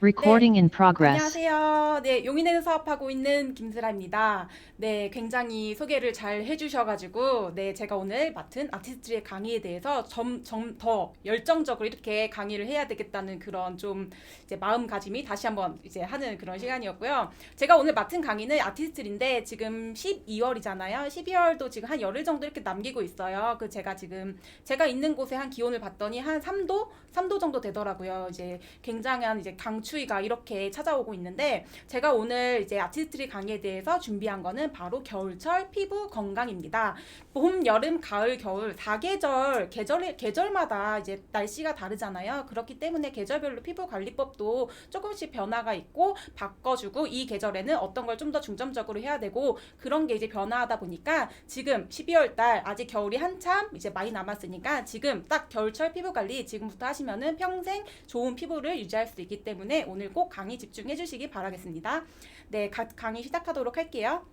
Recording in progress. 안녕하세요. 네, 용인에서 사업하고 있는 김슬아입니다. 네, 굉장히 소개를 잘 해주셔가지고, 네, 제가 오늘 맡은 아티스트의 강의에 대해서 점 더 열정적으로 이렇게 강의를 해야 되겠다는 그런 좀 이제 마음가짐이 다시 한번 이제 하는 그런 시간이었고요. 제가 오늘 맡은 강의는 아티스트인데 지금 12월이잖아요. 12월도 지금 한 열흘 정도 이렇게 남기고 있어요. 그 제가 있는 곳에 한 기온을 봤더니 한 3도 정도 되더라고요. 이제 굉장한 이제 강추위가 이렇게 찾아오고 있는데 제가 오늘 이제 아티스트리 강의에 대해서 준비한 거는 바로 겨울철 피부 건강입니다. 봄, 여름, 가을, 겨울 4계절 계절마다 이제 날씨가 다르잖아요. 그렇기 때문에 계절별로 피부 관리법도 조금씩 변화가 있고 바꿔주고 이 계절에는 어떤 걸 좀 더 중점적으로 해야 되고 그런 게 이제 변화하다 보니까 지금 12월 달 아직 겨울이 한참 이제 많이 남았으니까 지금 딱 겨울철 피부 관리 지금부터 하시면은 평생 좋은 피부를 유지할 수 있기 때문에 오늘 꼭 강의 집중해 주시기 바라겠습니다. 네, 강의 시작하도록 할게요.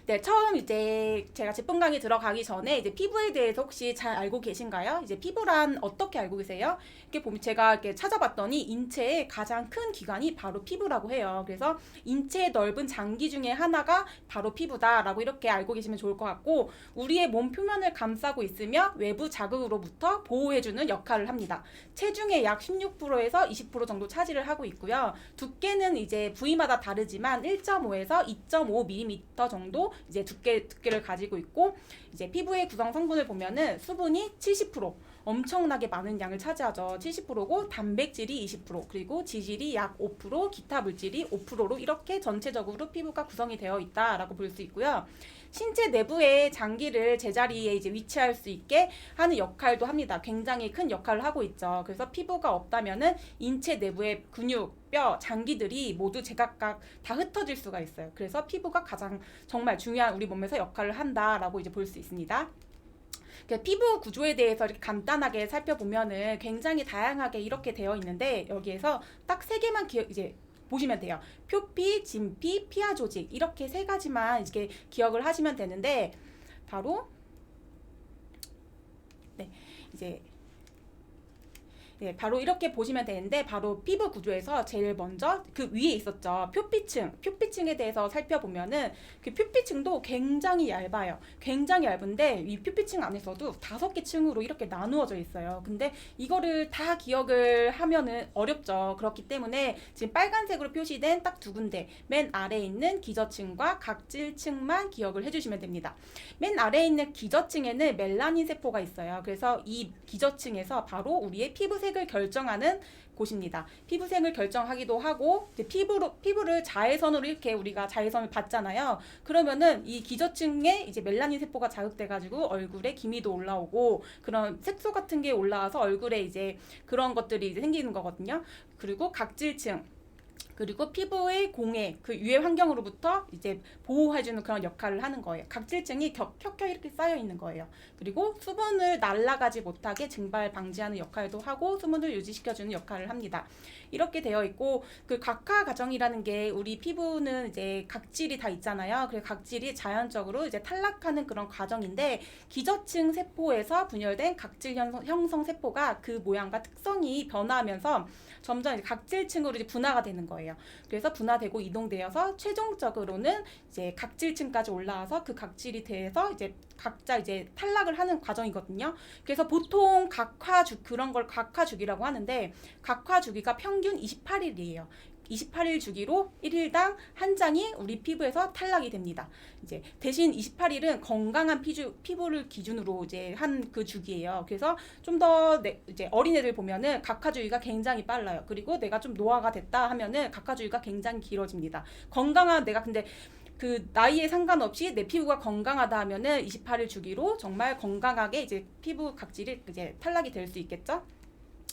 네, 처음 이제 제가 제품 강의 들어가기 전에 이제 피부에 대해서 혹시 잘 알고 계신가요? 이제 피부란 어떻게 알고 계세요? 이렇게 보면 제가 이렇게 찾아봤더니 인체의 가장 큰 기관이 바로 피부라고 해요. 그래서 인체의 넓은 장기 중에 하나가 바로 피부다라고 이렇게 알고 계시면 좋을 것 같고 우리의 몸 표면을 감싸고 있으며 외부 자극으로부터 보호해주는 역할을 합니다. 체중의 약 16%에서 20% 정도 차지를 하고 있고요. 두께는 이제 부위마다 다르지만 1.5에서 2.5mm 정도 이제 두께를 가지고 있고 이제 피부의 구성 성분을 보면은 수분이 70% 엄청나게 많은 양을 차지하죠. 70%고 단백질이 20% 그리고 지질이 약 5% 기타 물질이 5%로 이렇게 전체적으로 피부가 구성이 되어 있다라고 볼 수 있고요. 신체 내부의 장기를 제자리에 이제 위치할 수 있게 하는 역할도 합니다. 굉장히 큰 역할을 하고 있죠. 그래서 피부가 없다면은 인체 내부의 근육, 뼈, 장기들이 모두 제각각 다 흩어질 수가 있어요. 그래서 피부가 가장 정말 중요한 우리 몸에서 역할을 한다라고 이제 볼 수 있습니다. 피부 구조에 대해서 이렇게 간단하게 살펴보면은 굉장히 다양하게 이렇게 되어 있는데 여기에서 딱 세 개만 이제 보시면 돼요. 표피, 진피, 피하 조직 이렇게 세 가지만 이렇게 기억을 하시면 되는데 바로 네 이제 네, 바로 이렇게 보시면 되는데 바로 피부 구조에서 제일 먼저 그 위에 있었죠. 표피층에 대해서 살펴보면은 그 표피층도 굉장히 얇아요. 굉장히 얇은데 이 표피층 안에서도 5개 층으로 이렇게 나누어져 있어요. 근데 이거를 다 기억을 하면은 어렵죠. 그렇기 때문에 지금 빨간색으로 표시된 딱 2군데 맨 아래에 있는 기저층과 각질층만 기억을 해주시면 됩니다. 맨 아래에 있는 기저층에는 멜라닌 세포가 있어요. 그래서 이 기저층에서 바로 우리의 피부색을 결정하는 곳입니다. 피부색을 결정하기도 하고 이제 피부를 자외선으로 이렇게 우리가 자외선을 받잖아요. 그러면은 이 기저층에 이제 멜라닌 세포가 자극돼 가지고 얼굴에 기미도 올라오고 그런 색소 같은 게 올라와서 얼굴에 이제 그런 것들이 이제 생기는 거거든요. 그리고 각질층 그리고 피부의 공해, 그 유해 환경으로부터 이제 보호해주는 그런 역할을 하는 거예요. 각질층이 켜켜 이렇게 쌓여 있는 거예요. 그리고 수분을 날아가지 못하게 증발 방지하는 역할도 하고 수분을 유지시켜주는 역할을 합니다. 이렇게 되어 있고 그 각화 과정이라는 게 우리 피부는 이제 각질이 다 있잖아요. 그래서 각질이 자연적으로 이제 탈락하는 그런 과정인데 기저층 세포에서 분열된 각질 형성 세포가 그 모양과 특성이 변화하면서 점점 이제 각질층으로 이제 분화가 되는 거예요. 그래서 분화되고 이동되어서 최종적으로는 이제 각질층까지 올라와서 그 각질이 돼서 이제 각자 이제 탈락을 하는 과정이거든요. 그래서 보통 각화주 그런 걸 각화주기라고 하는데 각화주기가 평균 28일이에요. 28일 주기로 1일당 한 장이 우리 피부에서 탈락이 됩니다. 이제 대신 28일은 건강한 피부를 기준으로 이제 한 그 주기예요. 그래서 좀 더 이제 어린애들 보면은 각화주기가 굉장히 빨라요. 그리고 내가 좀 노화가 됐다 하면은 각화주기가 굉장히 길어집니다. 건강한 내가 근데 그 나이에 상관없이 내 피부가 건강하다 하면은 28일 주기로 정말 건강하게 이제 피부 각질이 이제 탈락이 될 수 있겠죠.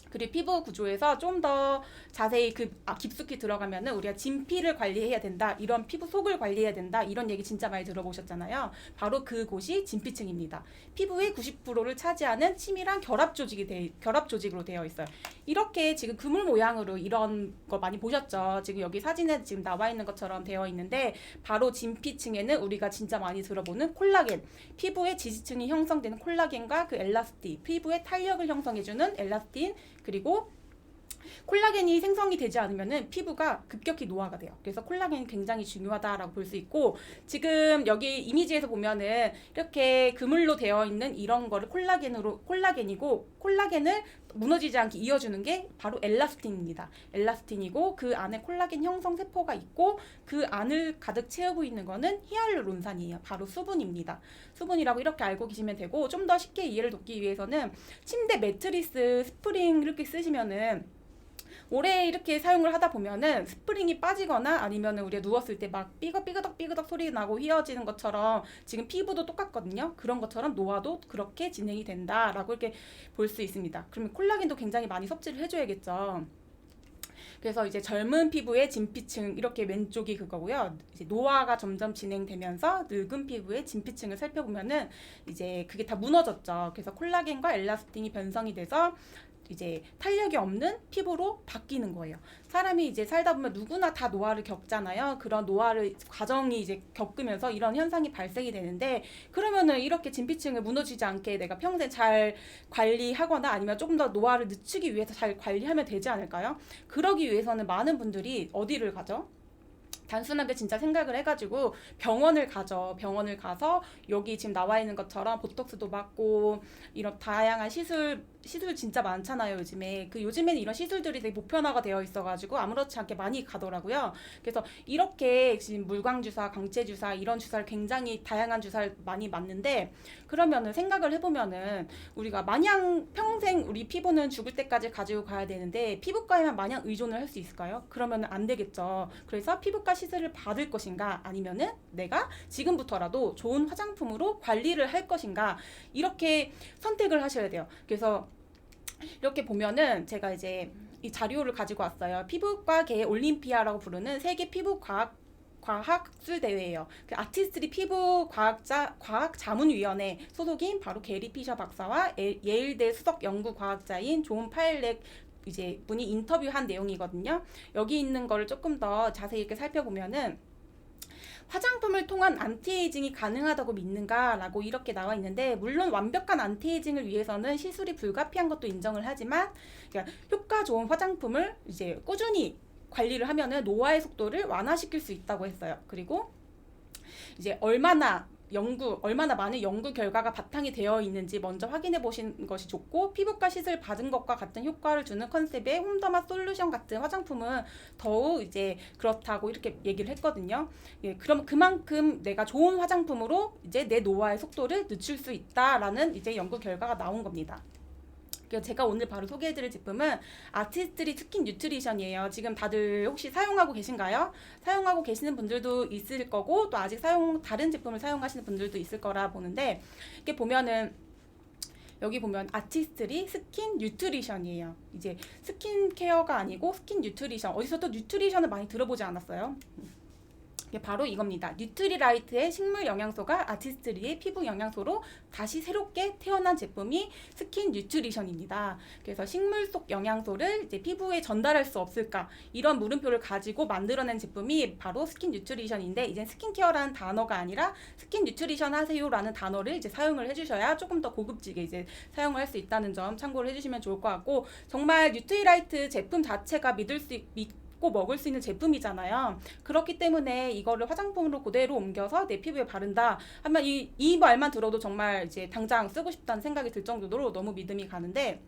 그리고 피부 구조에서 좀 더 자세히 깊숙이 들어가면은 우리가 진피를 관리해야 된다, 이런 피부 속을 관리해야 된다, 이런 얘기 진짜 많이 들어보셨잖아요. 바로 그곳이 진피층입니다. 피부의 90%를 차지하는 치밀한 결합 조직으로 되어 있어요. 이렇게 지금 그물 모양으로 이런 거 많이 보셨죠? 지금 여기 사진에 지금 나와 있는 것처럼 되어 있는데 바로 진피층에는 우리가 진짜 많이 들어보는 콜라겐, 피부의 지지층이 형성되는 콜라겐과 그 엘라스틴, 피부의 탄력을 형성해주는 엘라스틴, 그리고 콜라겐이 생성이 되지 않으면은 피부가 급격히 노화가 돼요. 그래서 콜라겐이 굉장히 중요하다라고 볼 수 있고, 지금 여기 이미지에서 보면은 이렇게 그물로 되어 있는 이런 거를 콜라겐이고, 콜라겐을 무너지지 않게 이어주는 게 바로 엘라스틴입니다. 엘라스틴이고, 그 안에 콜라겐 형성 세포가 있고, 그 안을 가득 채우고 있는 거는 히알루론산이에요. 바로 수분입니다. 수분이라고 이렇게 알고 계시면 되고, 좀 더 쉽게 이해를 돕기 위해서는 침대 매트리스 스프링 이렇게 쓰시면은 오래 이렇게 사용을 하다 보면은 스프링이 빠지거나 아니면은 우리가 누웠을 때 막 삐걱삐그덕 소리 나고 휘어지는 것처럼, 지금 피부도 똑같거든요. 그런 것처럼 노화도 그렇게 진행이 된다라고 이렇게 볼 수 있습니다. 그러면 콜라겐도 굉장히 많이 섭취를 해줘야겠죠. 그래서 이제 젊은 피부의 진피층, 이렇게 왼쪽이 그거고요. 이제 노화가 점점 진행되면서 늙은 피부의 진피층을 살펴보면은 이제 그게 다 무너졌죠. 그래서 콜라겐과 엘라스틴이 변성이 돼서 이제 탄력이 없는 피부로 바뀌는 거예요. 사람이 이제 살다 보면 누구나 다 노화를 겪잖아요. 그런 노화를 과정이 이제 겪으면서 이런 현상이 발생이 되는데, 그러면은 이렇게 진피층을 무너지지 않게 내가 평생 잘 관리하거나 아니면 조금 더 노화를 늦추기 위해서 잘 관리하면 되지 않을까요? 그러기 위해서는 많은 분들이 어디를 가죠? 단순하게 진짜 생각을 해가지고 병원을 가죠. 병원을 가서 여기 지금 나와 있는 것처럼 보톡스도 맞고 이런 다양한 시술 진짜 많잖아요, 요즘에. 요즘에는 이런 시술들이 되게 보편화가 되어 있어가지고 아무렇지 않게 많이 가더라고요. 그래서 이렇게 지금 물광주사, 광채주사 이런 주사를 굉장히 다양한 주사를 많이 맞는데, 그러면은 생각을 해보면은 우리가 마냥 평생 우리 피부는 죽을 때까지 가지고 가야 되는데 피부과에만 마냥 의존을 할 수 있을까요? 그러면은 안 되겠죠. 그래서 피부과 시술을 받을 것인가, 아니면은 내가 지금부터라도 좋은 화장품으로 관리를 할 것인가, 이렇게 선택을 하셔야 돼요. 그래서 이렇게 보면은 제가 이제 이 자료를 가지고 왔어요. 피부과계 올림피아라고 부르는 세계 과학술 대회예요. 그 아티스트리 피부 과학 자문위원회 소속인 바로 게리 피셔 박사와 예일대 수석 연구 과학자인 존 파일렉 이제 분이 인터뷰한 내용이거든요. 여기 있는 거를 조금 더 자세히 이렇게 살펴보면은, 화장품을 통한 안티에이징이 가능하다고 믿는가라고 이렇게 나와 있는데, 물론 완벽한 안티에이징을 위해서는 시술이 불가피한 것도 인정을 하지만, 그러니까 효과 좋은 화장품을 이제 꾸준히 관리를 하면은 노화의 속도를 완화시킬 수 있다고 했어요. 그리고 이제 얼마나 많은 연구 결과가 바탕이 되어 있는지 먼저 확인해 보시는 것이 좋고, 피부과 시술 받은 것과 같은 효과를 주는 컨셉의 홈더마 솔루션 같은 화장품은 더욱 이제 그렇다고 이렇게 얘기를 했거든요. 예, 그럼 그만큼 내가 좋은 화장품으로 이제 내 노화의 속도를 늦출 수 있다라는 이제 연구 결과가 나온 겁니다. 제가 오늘 바로 소개해드릴 제품은 아티스트리 스킨 뉴트리션이에요. 지금 다들 혹시 사용하고 계신가요? 사용하고 계시는 분들도 있을 거고, 또 아직 다른 제품을 사용하시는 분들도 있을 거라 보는데, 이렇게 보면은 여기 보면 아티스트리 스킨 뉴트리션이에요. 이제 스킨케어가 아니고 스킨 뉴트리션. 어디서 또 뉴트리션을 많이 들어보지 않았어요? 바로 이겁니다. 뉴트리라이트의 식물 영양소가 아티스트리의 피부 영양소로 다시 새롭게 태어난 제품이 스킨 뉴트리션입니다. 그래서 식물 속 영양소를 이제 피부에 전달할 수 없을까, 이런 물음표를 가지고 만들어낸 제품이 바로 스킨 뉴트리션인데, 이제 스킨케어라는 단어가 아니라 스킨 뉴트리션 하세요라는 단어를 이제 사용을 해주셔야 조금 더 고급지게 이제 사용을 할 수 있다는 점 참고를 해주시면 좋을 것 같고, 정말 뉴트리라이트 제품 자체가 믿고 먹을 수 있는 제품이잖아요. 그렇기 때문에 이거를 화장품으로 그대로 옮겨서 내 피부에 바른다 하면 이 말만 들어도 정말 이제 당장 쓰고 싶다는 생각이 들 정도로 너무 믿음이 가는데,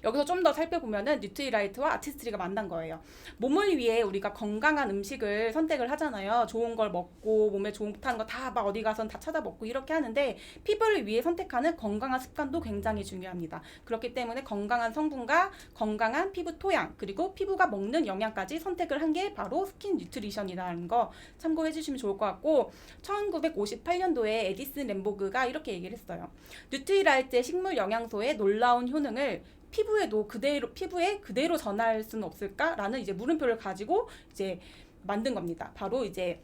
여기서 좀 더 살펴보면은 뉴트리라이트와 아티스트리가 만난 거예요. 몸을 위해 우리가 건강한 음식을 선택을 하잖아요. 좋은 걸 먹고 몸에 좋다는 거 다 막 어디 가선 다 찾아 먹고 이렇게 하는데, 피부를 위해 선택하는 건강한 습관도 굉장히 중요합니다. 그렇기 때문에 건강한 성분과 건강한 피부 토양, 그리고 피부가 먹는 영양까지 선택을 한 게 바로 스킨 뉴트리션이라는 거 참고해 주시면 좋을 것 같고, 1958년도에 에디슨 램보그가 이렇게 얘기를 했어요. 뉴트리라이트의 식물 영양소의 놀라운 효능을 피부에 그대로 전할 수는 없을까라는 이제 물음표를 가지고 이제 만든 겁니다. 바로 이제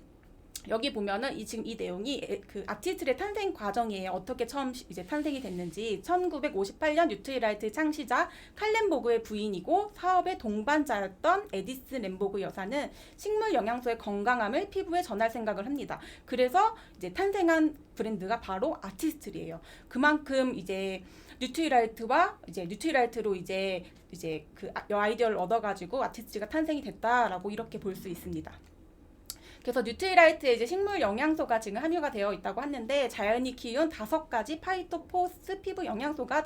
여기 보면은 지금 이 내용이 그 아티스트의 탄생 과정이에요. 어떻게 처음 이제 탄생이 됐는지. 1958년 뉴트리라이트 창시자 칼 램보그의 부인이고 사업의 동반자였던 에디슨 램보그 여사는 식물 영양소의 건강함을 피부에 전할 생각을 합니다. 그래서 이제 탄생한 브랜드가 바로 아티스트리예요. 그만큼 이제 뉴트리라이트로 이제 그 아이디어를 얻어가지고 아티스트가 탄생이 됐다라고 이렇게 볼 수 있습니다. 그래서 뉴트리라이트에 이제 식물 영양소가 지금 함유가 되어 있다고 하는데 자연이 키운 5가지 파이토포스 피부 영양소가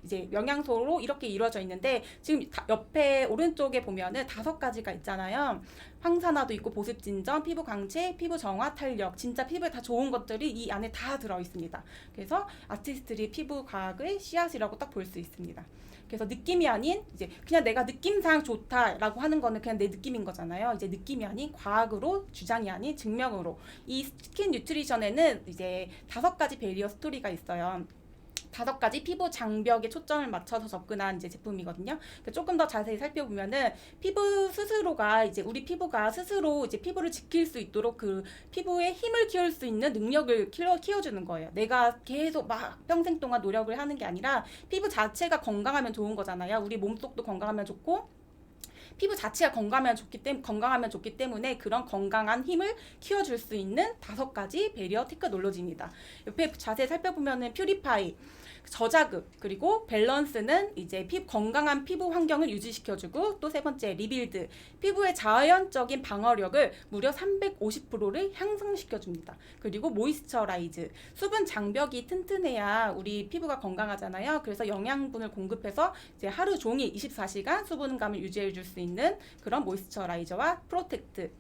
이제 영양소로 이렇게 이루어져 있는데 지금 옆에 오른쪽에 보면은 5가지가 있잖아요. 황산화도 있고 보습 진정, 피부 강체, 피부 정화, 탄력, 진짜 피부에 다 좋은 것들이 이 안에 다 들어 있습니다. 그래서 아티스트들이 피부 과학의 씨앗이라고 딱 볼 수 있습니다. 그래서 느낌이 아닌 이제 그냥 내가 느낌상 좋다라고 하는 거는 그냥 내 느낌인 거잖아요. 이제 느낌이 아닌 과학으로, 주장이 아닌 증명으로, 이 스킨 뉴트리션에는 이제 5가지 베리어 스토리가 있어요. 5가지 피부 장벽에 초점을 맞춰서 접근한 이제 제품이거든요. 조금 더 자세히 살펴보면은 피부 스스로가 이제 우리 피부가 스스로 이제 피부를 지킬 수 있도록 그 피부에 힘을 키울 수 있는 능력을 키워주는 거예요. 내가 계속 막 평생 동안 노력을 하는 게 아니라 피부 자체가 건강하면 좋은 거잖아요. 우리 몸속도 건강하면 좋고 피부 자체가 건강하면 좋기 때문에 그런 건강한 힘을 키워줄 수 있는 5가지 베리어 테크놀로지입니다. 옆에 자세히 살펴보면은 퓨리파이, 저자극, 그리고 밸런스는 이제 건강한 피부 환경을 유지시켜주고, 또 3번째 리빌드, 피부의 자연적인 방어력을 무려 350%를 향상시켜줍니다. 그리고 모이스처라이즈, 수분 장벽이 튼튼해야 우리 피부가 건강하잖아요. 그래서 영양분을 공급해서 이제 하루 종일 24시간 수분감을 유지해줄 수 있는 그런 모이스처라이저와 프로텍트,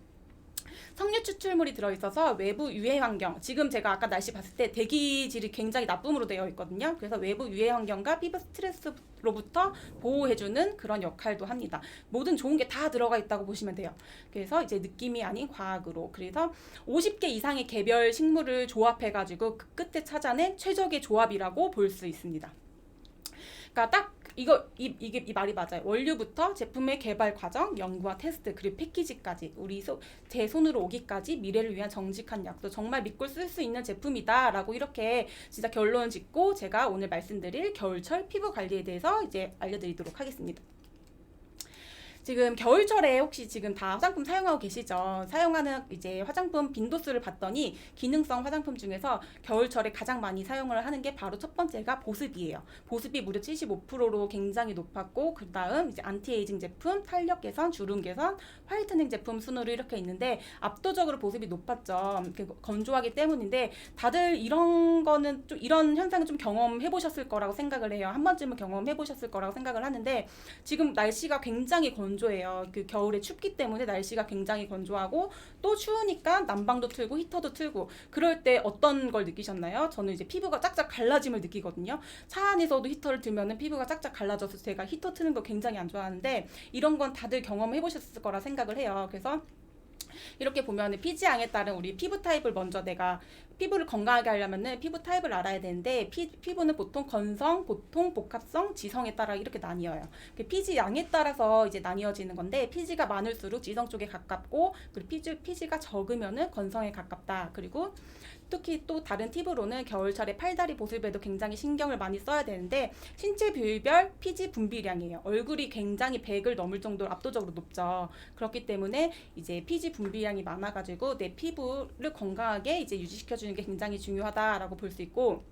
석류 추출물이 들어있어서 외부 유해 환경, 지금 제가 아까 날씨 봤을 때 대기질이 굉장히 나쁨으로 되어 있거든요. 그래서 외부 유해 환경과 피부 스트레스로부터 보호해주는 그런 역할도 합니다. 모든 좋은 게 다 들어가 있다고 보시면 돼요. 그래서 이제 느낌이 아닌 과학으로, 그래서 50개 이상의 개별 식물을 조합해가지고 그 끝에 찾아낸 최적의 조합이라고 볼 수 있습니다. 그러니까 딱 이게 이 말이 맞아요. 원료부터 제품의 개발 과정, 연구와 테스트, 그리고 패키지까지 제 손으로 오기까지 미래를 위한 정직한 약속, 정말 믿고 쓸 수 있는 제품이다라고 이렇게 진짜 결론 짓고 제가 오늘 말씀드릴 겨울철 피부 관리에 대해서 이제 알려드리도록 하겠습니다. 지금 겨울철에 혹시 지금 다 화장품 사용하고 계시죠? 사용하는 이제 화장품 빈도수를 봤더니 기능성 화장품 중에서 겨울철에 가장 많이 사용을 하는 게 바로 첫 번째가 보습이에요. 보습이 무려 75%로 굉장히 높았고, 그 다음 이제 안티에이징 제품, 탄력 개선, 주름 개선, 화이트닝 제품 순으로 이렇게 있는데 압도적으로 보습이 높았죠. 건조하기 때문인데 다들 이런 현상을 좀 경험해 보셨을 거라고 생각을 해요. 한 번쯤은 경험해 보셨을 거라고 생각을 하는데, 지금 날씨가 굉장히 건조해요. 그 겨울에 춥기 때문에 날씨가 굉장히 건조하고, 또 추우니까 난방도 틀고 히터도 틀고, 그럴 때 어떤 걸 느끼셨나요? 저는 이제 피부가 짝짝 갈라짐을 느끼거든요. 차 안에서도 히터를 틀면은 피부가 짝짝 갈라져서 제가 히터 트는 거 굉장히 안 좋아하는데, 이런 건 다들 경험해 보셨을 거라 생각을 해요. 그래서 이렇게 보면 피지양에 따른 우리 피부 타입을 먼저, 내가 피부를 건강하게 하려면은 피부 타입을 알아야 되는데, 피부는 보통 건성, 보통, 복합성, 지성에 따라 이렇게 나뉘어요. 피지양에 따라서 이제 나뉘어지는 건데, 피지가 많을수록 지성 쪽에 가깝고, 그리고 피지가 적으면은 건성에 가깝다. 그리고 특히 또 다른 팁으로는 겨울철에 팔다리 보습에도 굉장히 신경을 많이 써야 되는데, 신체 부위별 피지 분비량이에요. 얼굴이 굉장히 100을 넘을 정도로 압도적으로 높죠. 그렇기 때문에 이제 피지 분비량이 많아가지고 내 피부를 건강하게 이제 유지시켜주는 게 굉장히 중요하다라고 볼 수 있고,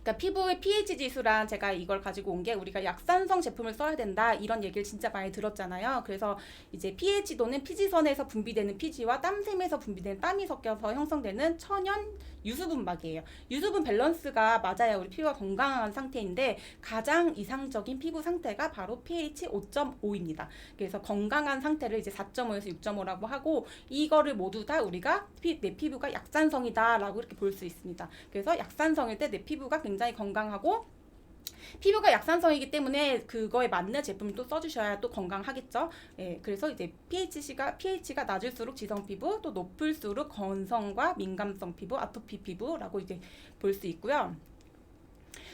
그러니까 피부의 pH 지수란, 제가 이걸 가지고 온 게 우리가 약산성 제품을 써야 된다 이런 얘기를 진짜 많이 들었잖아요. 그래서 이제 pH도는 피지선에서 분비되는 피지와 땀샘에서 분비되는 땀이 섞여서 형성되는 천연 유수분막이에요. 유수분 밸런스가 맞아야 우리 피부가 건강한 상태인데, 가장 이상적인 피부 상태가 바로 pH 5.5입니다. 그래서 건강한 상태를 이제 4.5에서 6.5라고 하고, 이거를 모두 다 우리가 내 피부가 약산성이다 라고 이렇게 볼 수 있습니다. 그래서 약산성일 때 내 피부가 굉장히 건강하고, 피부가 약산성이기 때문에 그거에 맞는 제품을 또 써주셔야 또 건강하겠죠. 예, 그래서 이제 pH가 낮을수록 지성 피부, 또 높을수록 건성과 민감성 피부, 아토피 피부라고 이제 볼 수 있고요.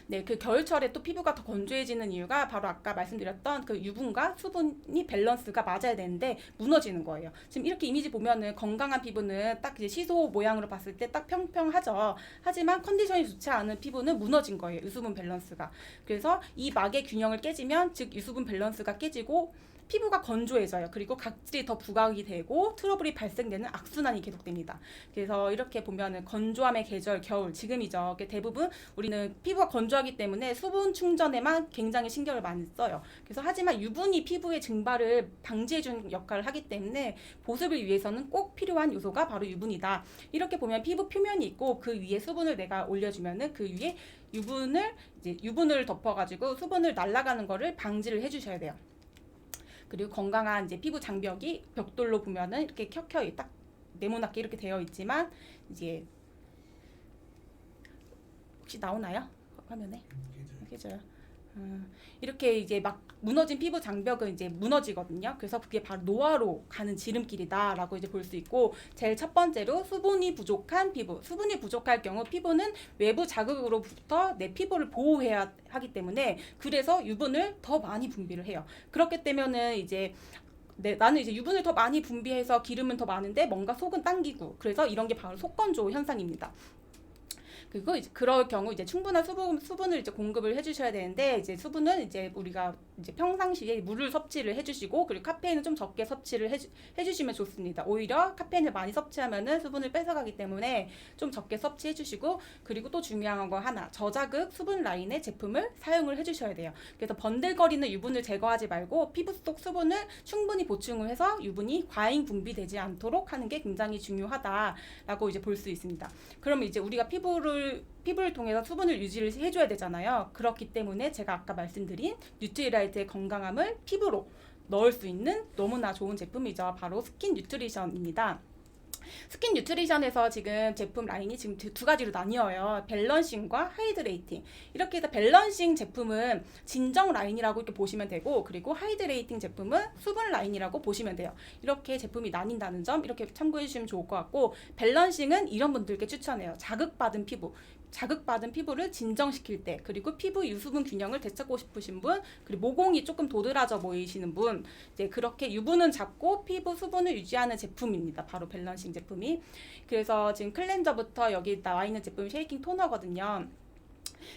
네, 그 겨울철에 또 피부가 더 건조해지는 이유가 바로 아까 말씀드렸던 그 유분과 수분이 밸런스가 맞아야 되는데 무너지는 거예요. 지금 이렇게 이미지 보면은 건강한 피부는 딱 이제 시소 모양으로 봤을 때 딱 평평하죠. 하지만 컨디션이 좋지 않은 피부는 무너진 거예요. 유수분 밸런스가. 그래서 이 막의 균형을 깨지면, 즉 유수분 밸런스가 깨지고 피부가 건조해져요. 그리고 각질이 더 부각이 되고 트러블이 발생되는 악순환이 계속됩니다. 그래서 이렇게 보면은 건조함의 계절 겨울 지금이죠. 대부분 우리는 피부가 건조하기 때문에 수분 충전에만 굉장히 신경을 많이 써요. 그래서 하지만 유분이 피부의 증발을 방지해주는 역할을 하기 때문에 보습을 위해서는 꼭 필요한 요소가 바로 유분이다. 이렇게 보면 피부 표면이 있고 그 위에 수분을 내가 올려주면은 그 위에 유분을 덮어가지고 수분을 날아가는 거를 방지를 해주셔야 돼요. 그리고 건강한 이제 피부 장벽이 벽돌로 보면은 이렇게 켜켜이 딱 네모나게 이렇게 되어 있지만 이제 혹시 나오나요? 화면에? 깨져요. 이렇게 이제 막 무너진 피부 장벽은 이제 무너지거든요. 그래서 그게 바로 노화로 가는 지름길이다라고 이제 볼 수 있고, 제일 첫 번째로 수분이 부족한 피부. 수분이 부족할 경우 피부는 외부 자극으로부터 내 피부를 보호해야 하기 때문에 그래서 유분을 더 많이 분비를 해요. 그렇기 때문에 이제 나는 이제 유분을 더 많이 분비해서 기름은 더 많은데 뭔가 속은 당기고, 그래서 이런 게 바로 속건조 현상입니다. 그리고 이제 그럴 경우 이제 충분한 수분을 이제 공급을 해주셔야 되는데, 이제 수분은 이제 우리가 이제 평상시에 물을 섭취를 해주시고, 그리고 카페인은 좀 적게 섭취를 해주시면 좋습니다. 오히려 카페인을 많이 섭취하면은 수분을 뺏어가기 때문에 좀 적게 섭취해주시고, 그리고 또 중요한 거 하나, 저자극 수분 라인의 제품을 사용을 해주셔야 돼요. 그래서 번들거리는 유분을 제거하지 말고 피부 속 수분을 충분히 보충을 해서 유분이 과잉 분비되지 않도록 하는 게 굉장히 중요하다라고 이제 볼 수 있습니다. 그러면 이제 우리가 피부를 통해서 수분을 유지를 해줘야 되잖아요. 그렇기 때문에 제가 아까 말씀드린 뉴트리라이트의 건강함을 피부로 넣을 수 있는 너무나 좋은 제품이죠. 바로 스킨 뉴트리션입니다. 스킨 뉴트리션에서 지금 제품 라인이 지금 두 가지로 나뉘어요. 밸런싱과 하이드레이팅. 이렇게 해서 밸런싱 제품은 진정 라인이라고 이렇게 보시면 되고, 그리고 하이드레이팅 제품은 수분 라인이라고 보시면 돼요. 이렇게 제품이 나뉜다는 점 이렇게 참고해 주시면 좋을 것 같고, 밸런싱은 이런 분들께 추천해요. 자극받은 피부를 진정시킬 때, 그리고 피부 유수분 균형을 되찾고 싶으신 분, 그리고 모공이 조금 도드라져 보이시는 분, 이제 그렇게 유분은 잡고 피부 수분을 유지하는 제품입니다. 바로 밸런싱 제품이. 그래서 지금 클렌저부터 여기 나와 있는 제품이 쉐이킹 토너거든요.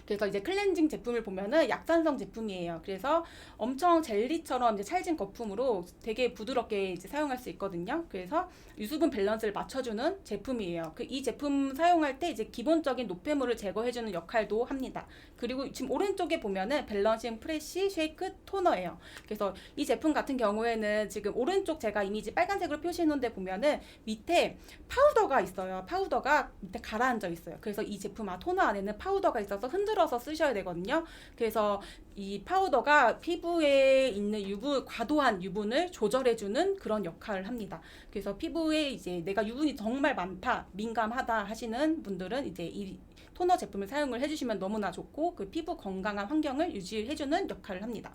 그래서 이제 클렌징 제품을 보면은 약산성 제품이에요. 그래서 엄청 젤리처럼 이제 찰진 거품으로 되게 부드럽게 이제 사용할 수 있거든요. 그래서 유수분 밸런스를 맞춰주는 제품이에요. 이 제품 사용할 때 이제 기본적인 노폐물을 제거해주는 역할도 합니다. 그리고 지금 오른쪽에 보면은 밸런싱 프레쉬 쉐이크 토너예요. 그래서 이 제품 같은 경우에는 지금 오른쪽 제가 이미지 빨간색으로 표시해 놓은 데 보면은 밑에 파우더가 있어요. 파우더가 밑에 가라앉아 있어요. 그래서 이 제품 토너 안에는 파우더가 있어서 흔들어서 쓰셔야 되거든요. 그래서 이 파우더가 피부에 있는 과도한 유분을 조절해주는 그런 역할을 합니다. 그래서 피부에 이제 내가 유분이 정말 많다, 민감하다 하시는 분들은 이제 이 토너 제품을 사용을 해주시면 너무나 좋고, 그 피부 건강한 환경을 유지해주는 역할을 합니다.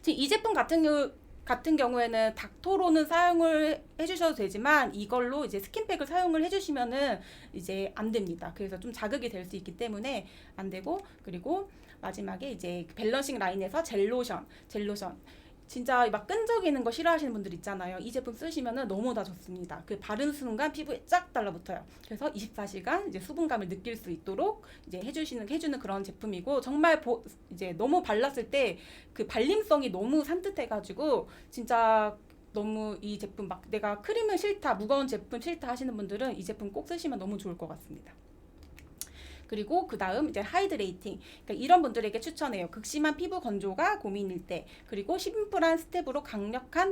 지금 이 제품 같은 경우에는 닥토로는 사용을 해주셔도 되지만 이걸로 이제 스킨팩을 사용을 해주시면은 이제 안 됩니다. 그래서 좀 자극이 될 수 있기 때문에 안 되고, 그리고 마지막에 이제 밸런싱 라인에서 젤로션 진짜 막 끈적이는 거 싫어하시는 분들 있잖아요. 이 제품 쓰시면은 너무나 좋습니다. 그 바른 순간 피부에 쫙 달라붙어요. 그래서 24시간 이제 수분감을 느낄 수 있도록 이제 해주는 그런 제품이고, 정말 이제 너무 발랐을 때 그 발림성이 너무 산뜻해가지고 진짜 너무 이 제품 막 내가 크림은 싫다, 무거운 제품 싫다 하시는 분들은 이 제품 꼭 쓰시면 너무 좋을 것 같습니다. 그리고 그 다음 이제 하이드레이팅. 그러니까 이런 분들에게 추천해요. 극심한 피부 건조가 고민일 때, 그리고 심플한 스텝으로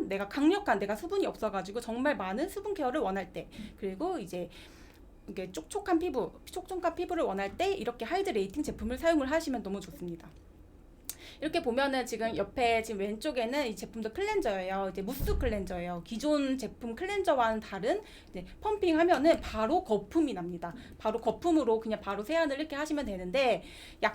내가 수분이 없어가지고 정말 많은 수분 케어를 원할 때, 그리고 이제 이게 촉촉한 피부를 원할 때 이렇게 하이드레이팅 제품을 사용을 하시면 너무 좋습니다. 이렇게 보면은 지금 옆에 지금 왼쪽에는 이 제품도 클렌저예요. 이제 무스 클렌저예요. 기존 제품 클렌저와는 다른 이제 펌핑하면은 바로 거품이 납니다. 바로 거품으로 그냥 바로 세안을 이렇게 하시면 되는데,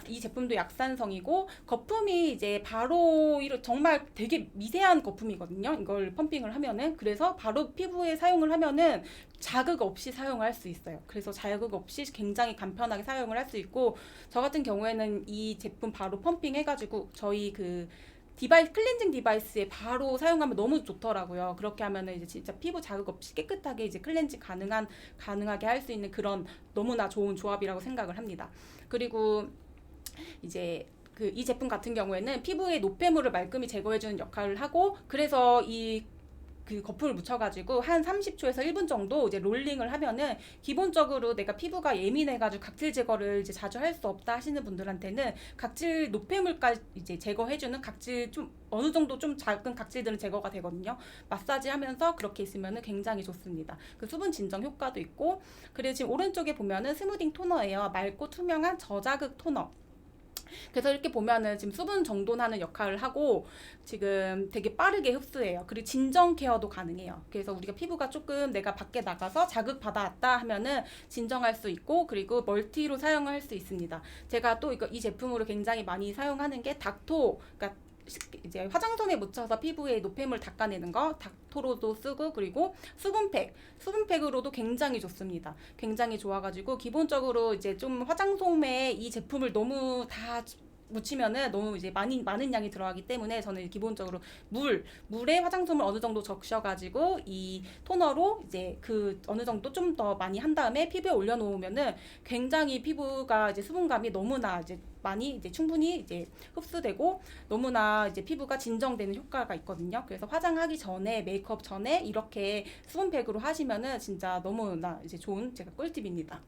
이 제품도 약산성이고 거품이 이제 바로 정말 되게 미세한 거품이거든요. 이걸 펌핑을 하면은. 그래서 바로 피부에 사용을 하면은 자극 없이 사용할 수 있어요. 그래서 자극 없이 굉장히 간편하게 사용을 할 수 있고, 저 같은 경우에는 이 제품 바로 펌핑 해가지고 저희 그 클렌징 디바이스에 바로 사용하면 너무 좋더라고요. 그렇게 하면은 이제 진짜 피부 자극 없이 깨끗하게 이제 클렌징 가능하게 할 수 있는 그런 너무나 좋은 조합이라고 생각을 합니다. 그리고 이제 이 제품 같은 경우에는 피부의 노폐물을 말끔히 제거해주는 역할을 하고, 그래서 그 거품을 묻혀가지고 한 30초에서 1분 정도 이제 롤링을 하면은, 기본적으로 내가 피부가 예민해가지고 각질 제거를 이제 자주 할 수 없다 하시는 분들한테는 각질 노폐물까지 이제 제거해주는, 각질 좀 어느 정도 좀 작은 각질들은 제거가 되거든요. 마사지 하면서 그렇게 있으면은 굉장히 좋습니다. 그 수분 진정 효과도 있고, 그리고 지금 오른쪽에 보면은 스무딩 토너예요. 맑고 투명한 저자극 토너. 그래서 이렇게 보면은 지금 수분 정돈하는 역할을 하고, 지금 되게 빠르게 흡수해요. 그리고 진정 케어도 가능해요. 그래서 우리가 피부가 조금 내가 밖에 나가서 자극 받아왔다 하면은 진정할 수 있고, 그리고 멀티로 사용할 수 있습니다. 제가 또 이 제품으로 굉장히 많이 사용하는 게 닥토, 그러니까 이제 화장솜에 묻혀서 피부에 노폐물 닦아내는 거 닥토로도 쓰고, 그리고 수분팩으로도 굉장히 좋습니다. 굉장히 좋아가지고, 기본적으로 이제 좀 화장솜에 이 제품을 너무 다 묻히면은 너무 이제 많은 양이 들어가기 때문에, 저는 기본적으로 물에 화장솜을 어느 정도 적셔가지고 이 토너로 이제 그 어느 정도 좀 더 많이 한 다음에 피부에 올려놓으면은 굉장히 피부가 이제 수분감이 너무나 이제 많이 이제 충분히 이제 흡수되고, 너무나 이제 피부가 진정되는 효과가 있거든요. 그래서 화장하기 전에, 메이크업 전에 이렇게 수분팩으로 하시면은 진짜 너무나 이제 좋은 제가 꿀팁입니다.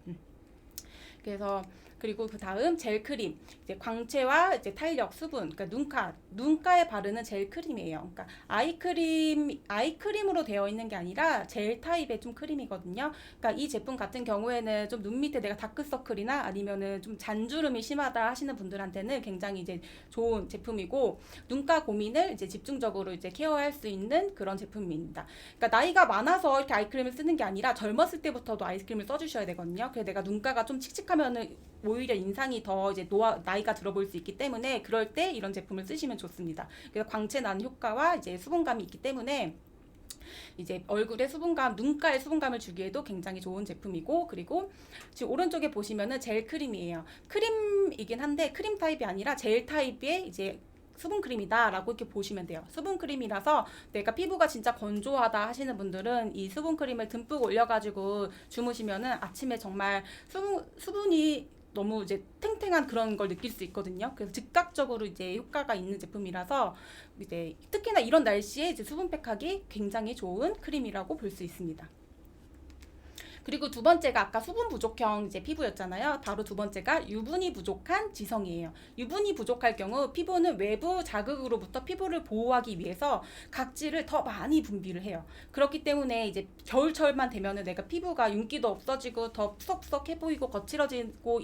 그래서 그리고 그 다음 젤 크림, 이제 광채와 이제 탄력, 수분, 그러니까 눈가에 바르는 젤 크림이에요. 그러니까 아이크림으로 되어 있는 게 아니라 젤 타입의 좀 크림이거든요. 그러니까 이 제품 같은 경우에는 좀 눈 밑에 내가 다크서클이나 아니면은 좀 잔주름이 심하다 하시는 분들한테는 굉장히 이제 좋은 제품이고, 눈가 고민을 이제 집중적으로 이제 케어할 수 있는 그런 제품입니다. 그러니까 나이가 많아서 이렇게 아이크림을 쓰는 게 아니라 젊었을 때부터도 아이크림을 써주셔야 되거든요. 그래서 내가 눈가가 좀 칙칙하면은 오히려 인상이 더 이제 나이가 들어 보일 수 있기 때문에, 그럴 때 이런 제품을 쓰시면 좋습니다. 그래서 광채 나는 효과와 이제 수분감이 있기 때문에 이제 얼굴에 수분감, 눈가에 수분감을 주기에도 굉장히 좋은 제품이고, 그리고 지금 오른쪽에 보시면은 젤 크림이에요. 크림이긴 한데 크림 타입이 아니라 젤 타입의 이제 수분 크림이다 라고 이렇게 보시면 돼요. 수분 크림이라서 내가 피부가 진짜 건조하다 하시는 분들은 이 수분 크림을 듬뿍 올려가지고 주무시면은 아침에 정말 수분이 너무 이제 탱탱한 그런 걸 느낄 수 있거든요. 그래서 즉각적으로 이제 효과가 있는 제품이라서, 이제 특히나 이런 날씨에 이제 수분팩하기 굉장히 좋은 크림이라고 볼 수 있습니다. 그리고 두 번째가 아까 수분 부족형 이제 피부였잖아요. 바로 두 번째가 유분이 부족한 지성이에요. 유분이 부족할 경우 피부는 외부 자극으로부터 피부를 보호하기 위해서 각질을 더 많이 분비를 해요. 그렇기 때문에 이제 겨울철만 되면은 내가 피부가 윤기도 없어지고 더 푸석푸석해 보이고 거칠어지고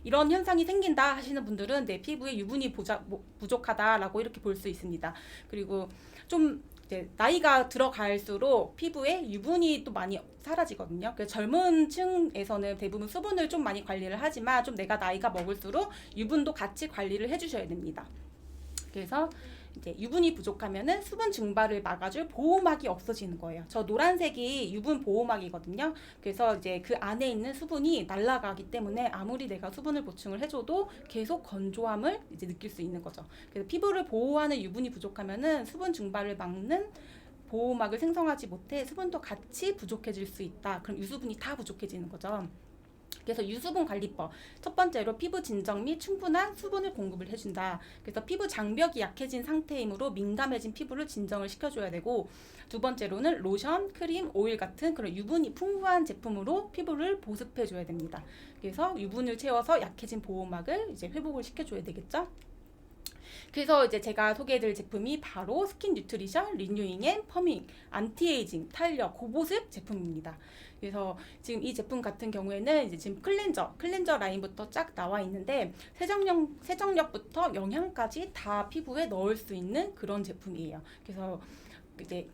이런 현상이 생긴다 하시는 분들은 내 피부에 유분이 부족하다라고 이렇게 볼 수 있습니다. 그리고 좀 이제 나이가 들어갈수록 피부에 유분이 또 많이 사라지거든요. 그래서 젊은 층에서는 대부분 수분을 좀 많이 관리를 하지만, 좀 내가 나이가 먹을수록 유분도 같이 관리를 해주셔야 됩니다. 그래서 이제 유분이 부족하면은 수분 증발을 막아줄 보호막이 없어지는 거예요. 저 노란색이 유분 보호막이거든요. 그래서 이제 그 안에 있는 수분이 날아가기 때문에 아무리 내가 수분을 보충을 해줘도 계속 건조함을 이제 느낄 수 있는 거죠. 그래서 피부를 보호하는 유분이 부족하면은 수분 증발을 막는 보호막을 생성하지 못해 수분도 같이 부족해질 수 있다. 그럼 유수분이 다 부족해지는 거죠. 그래서 유수분 관리법, 첫 번째로 피부 진정 및 충분한 수분을 공급을 해준다. 그래서 피부 장벽이 약해진 상태이므로 민감해진 피부를 진정을 시켜줘야 되고, 두 번째로는 로션, 크림, 오일 같은 그런 유분이 풍부한 제품으로 피부를 보습해줘야 됩니다. 그래서 유분을 채워서 약해진 보호막을 이제 회복을 시켜줘야 되겠죠. 그래서 이제 제가 소개해드릴 제품이 바로 스킨 뉴트리션 리뉴잉 앤 펌밍 안티에이징 탄력 고보습 제품입니다. 그래서 지금 이 제품 같은 경우에는 이제 지금 클렌저 라인부터 쫙 나와 있는데, 세정력부터 영양까지 다 피부에 넣을 수 있는 그런 제품이에요. 그래서 이제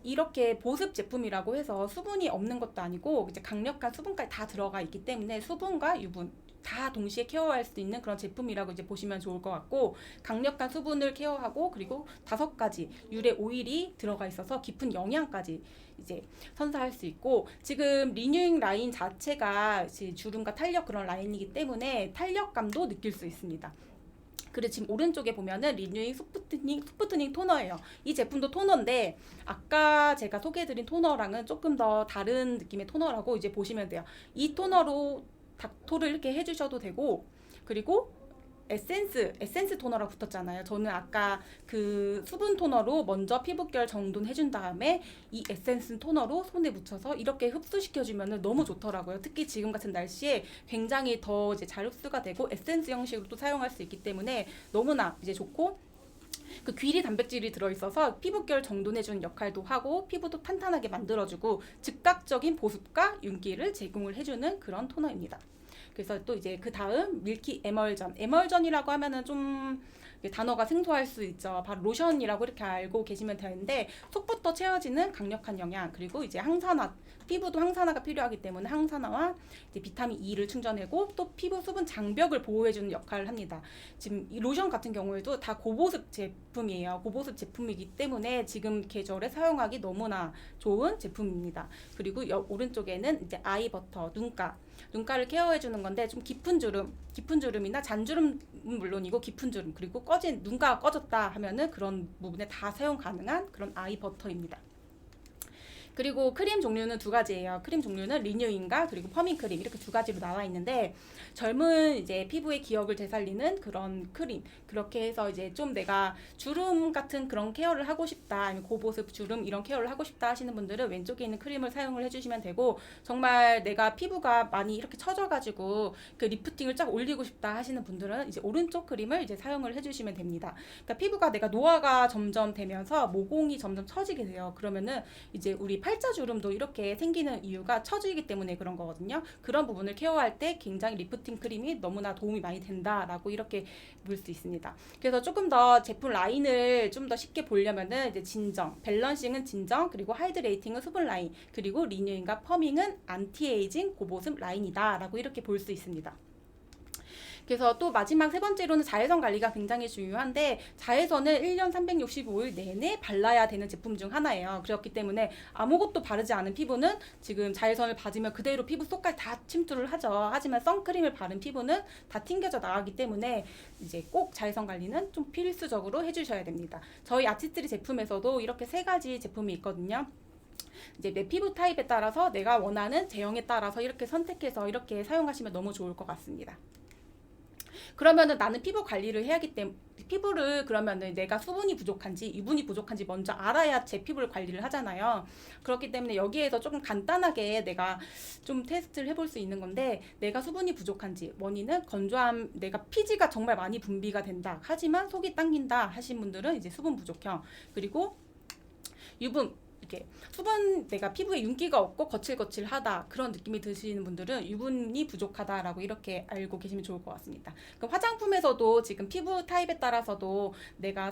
이렇게 보습 제품이라고 해서 수분이 없는 것도 아니고 이제 강력한 수분까지 다 들어가 있기 때문에 수분과 유분 다 동시에 케어할 수 있는 그런 제품이라고 이제 보시면 좋을 것 같고, 강력한 수분을 케어하고, 그리고 5가지 유래 오일이 들어가 있어서 깊은 영양까지 이제 선사할 수 있고, 지금 리뉴잉 라인 자체가 주름과 탄력 그런 라인이기 때문에 탄력감도 느낄 수 있습니다. 그리고 지금 오른쪽에 보면은 리뉴잉 소프트닝 토너예요. 이 제품도 토너인데 아까 제가 소개해드린 토너랑은 조금 더 다른 느낌의 토너라고 이제 보시면 돼요. 이 토너로 닥토를 이렇게 해주셔도 되고, 그리고 에센스 토너라고 붙었잖아요. 저는 아까 그 수분 토너로 먼저 피부결 정돈해준 다음에 이 에센스 토너로 손에 묻혀서 이렇게 흡수시켜주면 너무 좋더라고요. 특히 지금 같은 날씨에 굉장히 더 이제 잘 흡수가 되고 에센스 형식으로 또 사용할 수 있기 때문에 너무나 이제 좋고, 그 귀리 단백질이 들어있어서 피부결 정돈해주는 역할도 하고 피부도 탄탄하게 만들어주고 즉각적인 보습과 윤기를 제공을 해주는 그런 토너입니다. 그래서 또 이제 그 다음 밀키 에멀전이라고 하면은 좀 단어가 생소할 수 있죠. 바로 로션이라고 이렇게 알고 계시면 되는데, 속부터 채워지는 강력한 영양, 그리고 이제 항산화, 피부도 항산화가 필요하기 때문에 항산화와 이제 비타민 E를 충전하고 또 피부 수분 장벽을 보호해주는 역할을 합니다. 지금 이 로션 같은 경우에도 다 고보습 제품이에요. 고보습 제품이기 때문에 지금 계절에 사용하기 너무나 좋은 제품입니다. 그리고 오른쪽에는 이제 아이버터, 눈가를 케어해주는 건데, 좀 깊은 주름이나 잔주름은 물론이고 깊은 주름, 그리고 눈가가 꺼졌다 하면은 그런 부분에 다 사용 가능한 그런 아이버터입니다. 그리고 크림 종류는 두 가지예요. 크림 종류는 리뉴인과 그리고 퍼밍 크림, 이렇게 두 가지로 나와 있는데, 젊은 이제 피부의 기억을 되살리는 그런 크림, 그렇게 해서 이제 좀 내가 주름 같은 그런 케어를 하고 싶다, 아니면 고보습 주름 이런 케어를 하고 싶다 하시는 분들은 왼쪽에 있는 크림을 사용을 해주시면 되고, 정말 내가 피부가 많이 이렇게 처져가지고 그 리프팅을 쫙 올리고 싶다 하시는 분들은 이제 오른쪽 크림을 이제 사용을 해주시면 됩니다. 그러니까 피부가 내가 노화가 점점 되면서 모공이 점점 처지게 돼요. 그러면은 이제 우리 팔자주름도 이렇게 생기는 이유가 처지기 때문에 그런 거거든요. 그런 부분을 케어할 때 굉장히 리프팅 크림이 너무나 도움이 많이 된다라고 이렇게 볼 수 있습니다. 그래서 조금 더 제품 라인을 좀 더 쉽게 보려면은 이제 밸런싱은 진정, 그리고 하이드레이팅은 수분 라인, 그리고 리뉴잉과 퍼밍은 안티에이징 고보습 라인이다라고 이렇게 볼 수 있습니다. 그래서 또 마지막 세 번째로는 자외선 관리가 굉장히 중요한데, 자외선을 1년 365일 내내 발라야 되는 제품 중 하나예요. 그렇기 때문에 아무것도 바르지 않은 피부는 지금 자외선을 받으면 그대로 피부 속까지 다 침투를 하죠. 하지만 선크림을 바른 피부는 다 튕겨져 나가기 때문에 이제 꼭 자외선 관리는 좀 필수적으로 해주셔야 됩니다. 저희 아티스트리 제품에서도 이렇게 세 가지 제품이 있거든요. 이제 내 피부 타입에 따라서 내가 원하는 제형에 따라서 이렇게 선택해서 이렇게 사용하시면 너무 좋을 것 같습니다. 그러면은 나는 피부 관리를 해야 하기 때문에, 피부를 그러면은 내가 수분이 부족한지 유분이 부족한지 먼저 알아야 제 피부를 관리를 하잖아요. 그렇기 때문에 여기에서 조금 간단하게 내가 좀 테스트를 해볼 수 있는 건데, 내가 수분이 부족한지, 원인은 건조함, 내가 피지가 정말 많이 분비가 된다 하지만 속이 당긴다 하신 분들은 이제 수분 부족형, 그리고 유분, 이렇게 수분, 내가 피부에 윤기가 없고 거칠거칠하다 그런 느낌이 드시는 분들은 유분이 부족하다라고 이렇게 알고 계시면 좋을 것 같습니다. 그럼 화장품에서도 지금 피부 타입에 따라서도 내가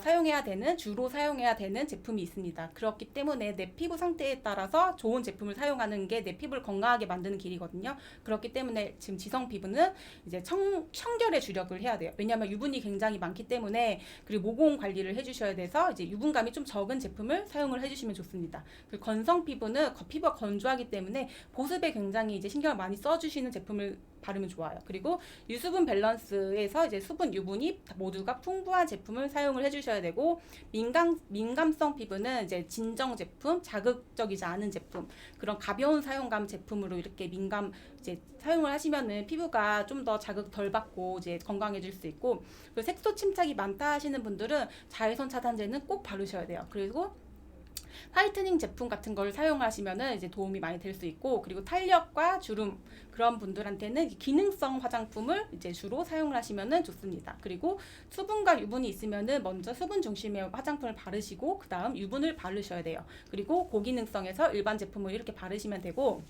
주로 사용해야 되는 제품이 있습니다. 그렇기 때문에 내 피부 상태에 따라서 좋은 제품을 사용하는 게 내 피부를 건강하게 만드는 길이거든요. 그렇기 때문에 지금 지성 피부는 이제 청결에 주력을 해야 돼요. 왜냐하면 유분이 굉장히 많기 때문에, 그리고 모공 관리를 해주셔야 돼서 이제 유분감이 좀 적은 제품을 사용을 해주시면 좋습니다. 그리고 건성 피부는 피부가 건조하기 때문에 보습에 굉장히 이제 신경을 많이 써주시는 제품을 바르면 좋아요. 그리고 유수분 밸런스에서 이제 수분, 유분이 모두가 풍부한 제품을 사용을 해주셔야 되고, 민감성 피부는 이제 진정 제품, 자극적이지 않은 제품, 그런 가벼운 사용감 제품으로 이렇게 이제 사용을 하시면은 피부가 좀 더 자극 덜 받고 이제 건강해질 수 있고, 그리고 색소 침착이 많다 하시는 분들은 자외선 차단제는 꼭 바르셔야 돼요. 그리고 화이트닝 제품 같은 걸 사용하시면은 이제 도움이 많이 될 수 있고, 그리고 탄력과 주름 그런 분들한테는 기능성 화장품을 이제 주로 사용을 하시면은 좋습니다. 그리고 수분과 유분이 있으면은 먼저 수분 중심의 화장품을 바르시고 그 다음 유분을 바르셔야 돼요. 그리고 고기능성에서 일반 제품을 이렇게 바르시면 되고,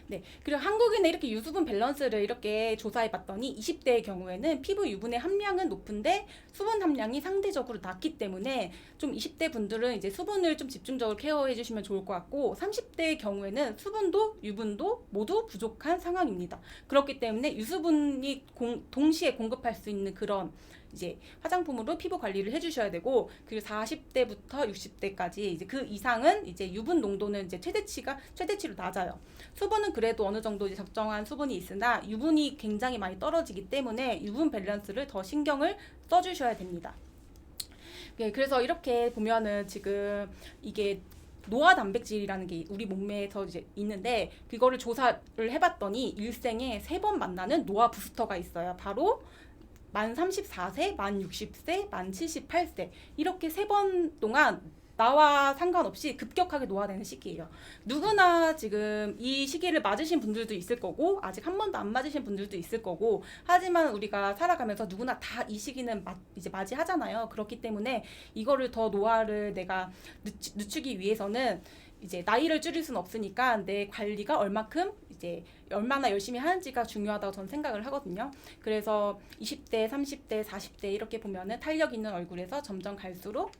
네, 그리고 한국인의 이렇게 유수분 밸런스를 이렇게 조사해 봤더니 20대의 경우에는 피부 유분의 함량은 높은데 수분 함량이 상대적으로 낮기 때문에 좀 20대 분들은 이제 수분을 좀 집중적으로 케어해 주시면 좋을 것 같고, 30대의 경우에는 수분도 유분도 모두 부족한 상황입니다. 그렇기 때문에 유수분이 동시에 공급할 수 있는 그런 이제 화장품으로 피부 관리를 해주셔야 되고, 그리고 40대부터 60대까지 이제 그 이상은 이제 유분 농도는 이제 최대치로 낮아요. 수분은 그래도 어느 정도 이제 적정한 수분이 있으나 유분이 굉장히 많이 떨어지기 때문에 유분 밸런스를 더 신경을 써주셔야 됩니다. 네, 그래서 이렇게 보면은 지금 이게 노화 단백질이라는 게 우리 몸에서 이제 있는데, 그거를 조사를 해봤더니 일생에 3번 만나는 노화 부스터가 있어요. 바로 만 34세, 만 60세, 만 78세 이렇게 3번 동안 나와 상관없이 급격하게 노화되는 시기예요. 누구나 지금 이 시기를 맞으신 분들도 있을 거고 아직 한 번도 안 맞으신 분들도 있을 거고 하지만 우리가 살아가면서 누구나 다 이 시기는 이제 맞이하잖아요. 그렇기 때문에 이거를 더 노화를 내가 늦추기 위해서는 이제 나이를 줄일 수는 없으니까 내 관리가 얼마큼 이제 얼마나 열심히 하는지가 중요하다고 저는 생각을 하거든요. 그래서 20대, 30대, 40대 이렇게 보면은 탄력 있는 얼굴에서 점점 갈수록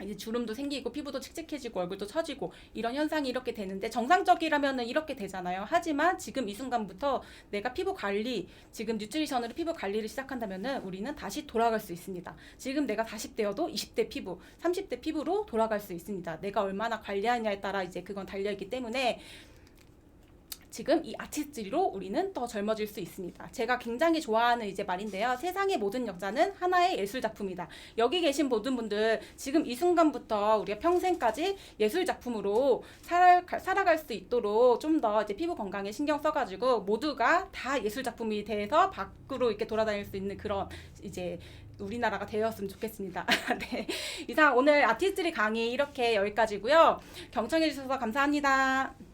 이제 주름도 생기고 피부도 칙칙해지고 얼굴도 처지고 이런 현상이 이렇게 되는데 정상적이라면은 이렇게 되잖아요. 하지만 지금 이 순간부터 내가 피부 관리, 지금 뉴트리션으로 피부 관리를 시작한다면은 우리는 다시 돌아갈 수 있습니다. 지금 내가 40대여도 20대 피부, 30대 피부로 돌아갈 수 있습니다. 내가 얼마나 관리하느냐에 따라 이제 그건 달려있기 때문에 지금 이 아티스트리로 우리는 더 젊어질 수 있습니다. 제가 굉장히 좋아하는 이제 말인데요. 세상의 모든 역사는 하나의 예술 작품이다. 여기 계신 모든 분들 지금 이 순간부터 우리가 평생까지 예술 작품으로 살아갈 수 있도록 좀 더 이제 피부 건강에 신경 써가지고 모두가 다 예술 작품이 돼서 밖으로 이렇게 돌아다닐 수 있는 그런 이제 우리나라가 되었으면 좋겠습니다. 네. 이상 오늘 아티스트리 강의 이렇게 여기까지고요. 경청해 주셔서 감사합니다.